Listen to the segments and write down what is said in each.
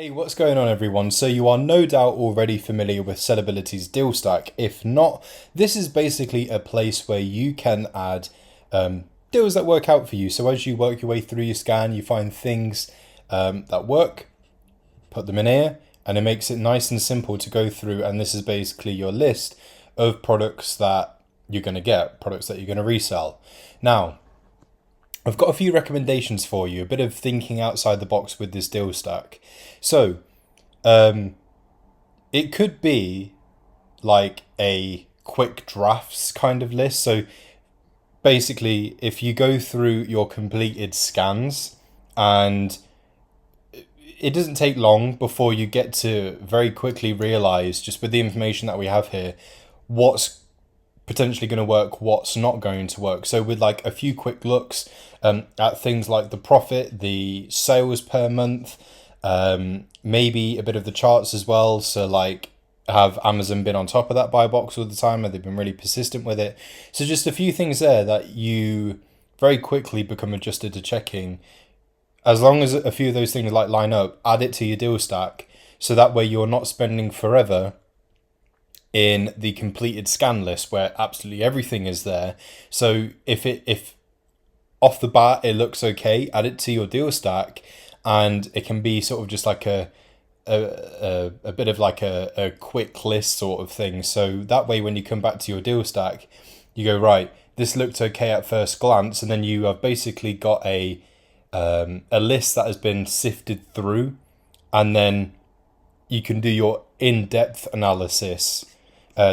Hey, what's going on, everyone? So you are no doubt already familiar with Sellerbility's deal stack. If not, this is basically a place where you can add deals that work out for you. So as you work your way through your scan, you find things that work, put them in here, and it makes it nice and simple to go through. And this is basically your list of products that you're going to get, products that you're going to resell. Now, I've got a few recommendations for you, a bit of thinking outside the box with this deal stack. So, it could be like a quick drafts kind of list. So, basically, if you go through your completed scans, and it doesn't take long before you get to very quickly realize, just with the information that we have here, what's potentially going to work, what's not going to work. So with like a few quick looks at things like the profit, the sales per month, maybe a bit of the charts as well. So like, have Amazon been on top of that buy box all the time? Have they been really persistent with it? So just a few things there that you very quickly become adjusted to checking. As long as a few of those things like line up, add it to your deal stack. So that way you're not spending forever in the completed scan list where absolutely everything is there. So if off the bat it looks okay, add it to your deal stack, and it can be sort of just like a bit of like a quick list sort of thing. So that way when you come back to your deal stack, you go, right, this looked okay at first glance, and then you have basically got a list that has been sifted through, and then you can do your in-depth analysis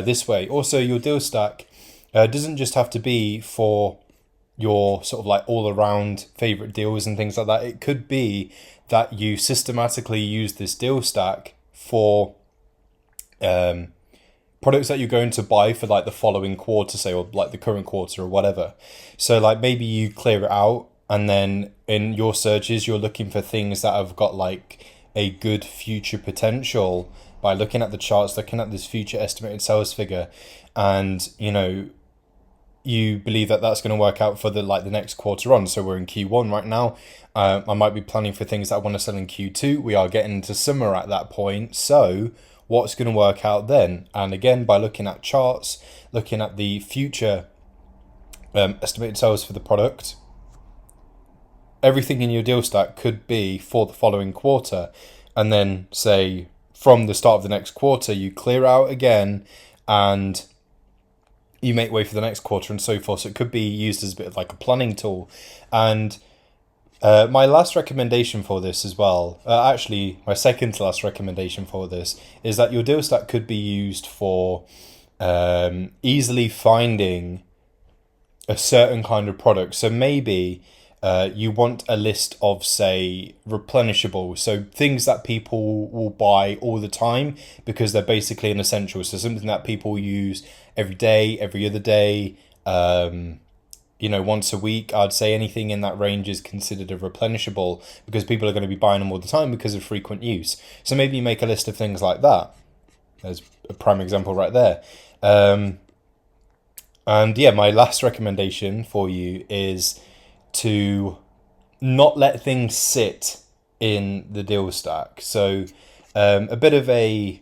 this way. Also, your deal stack doesn't just have to be for your sort of like all-around favorite deals and things like that. It could be that you systematically use this deal stack for products that you're going to buy for like the following quarter, say, or like the current quarter or whatever. So like maybe you clear it out, and then in your searches you're looking for things that have got like a good future potential by looking at the charts, looking at this future estimated sales figure, and you believe that that's going to work out for the next quarter on. So we're in Q1 right now. I might be planning for things that I want to sell in Q2. We are getting into summer at that point. So what's going to work out then? And again, by looking at charts, looking at the future estimated sales for the product, everything in your deal stack could be for the following quarter. And then say from the start of the next quarter, you clear out again and you make way for the next quarter and so forth. So it could be used as a bit of like a planning tool. And my last recommendation for this as well, actually my second to last recommendation for this, is that your deal stack could be used for easily finding a certain kind of product. So maybe you want a list of, say, replenishable, so things that people will buy all the time because they're basically an essential. So something that people use every day, every other day, once a week. I'd say anything in that range is considered a replenishable because people are going to be buying them all the time because of frequent use. So maybe you make a list of things like that. There's a prime example right there. And yeah, my last recommendation for you is to not let things sit in the deal stack. So a bit of an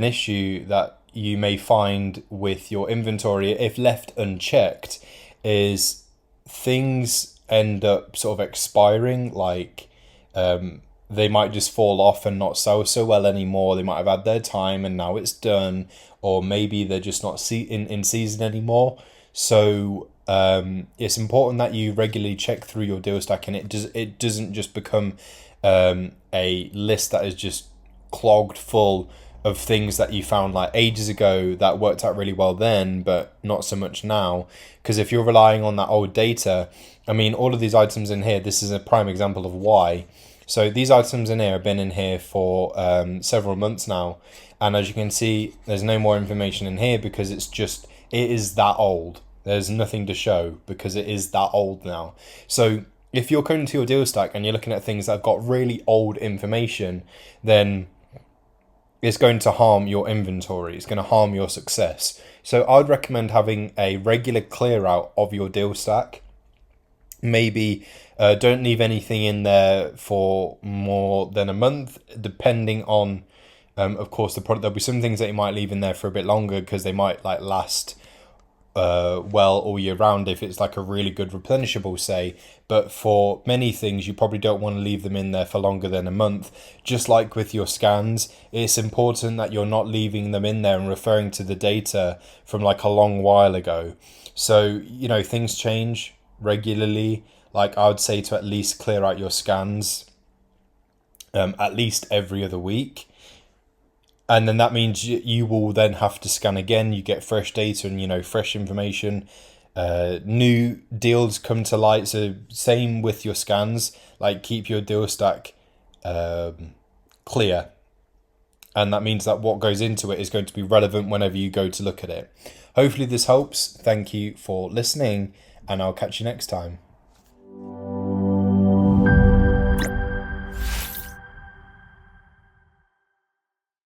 issue that you may find with your inventory if left unchecked is things end up sort of expiring, like they might just fall off and not sell so well anymore. They might have had their time and now it's done, or maybe they're just not in season anymore. So it's important that you regularly check through your deal stack, and it doesn't just become a list that is just clogged full of things that you found like ages ago that worked out really well then, but not so much now. Because if you're relying on that old data, I mean, all of these items in here, this is a prime example of why. So these items in here have been in here for several months now, and as you can see, there's no more information in here because it is that old. There's nothing to show because it is that old now. So if you're going to your deal stack and you're looking at things that have got really old information, then it's going to harm your inventory. It's going to harm your success. So I'd recommend having a regular clear out of your deal stack. Maybe don't leave anything in there for more than a month, depending on, of course, the product. There'll be some things that you might leave in there for a bit longer because they might like last well all year round if it's like a really good replenishable, say. But for many things, you probably don't want to leave them in there for longer than a month. Just like with your scans, it's important that you're not leaving them in there and referring to the data from like a long while ago. So, things change regularly. Like, I would say to at least clear out your scans at least every other week. And then that means you will then have to scan again. You get fresh data and fresh information. New deals come to light. So same with your scans. Like, keep your deal stack clear, and that means that what goes into it is going to be relevant whenever you go to look at it. Hopefully this helps. Thank you for listening, and I'll catch you next time.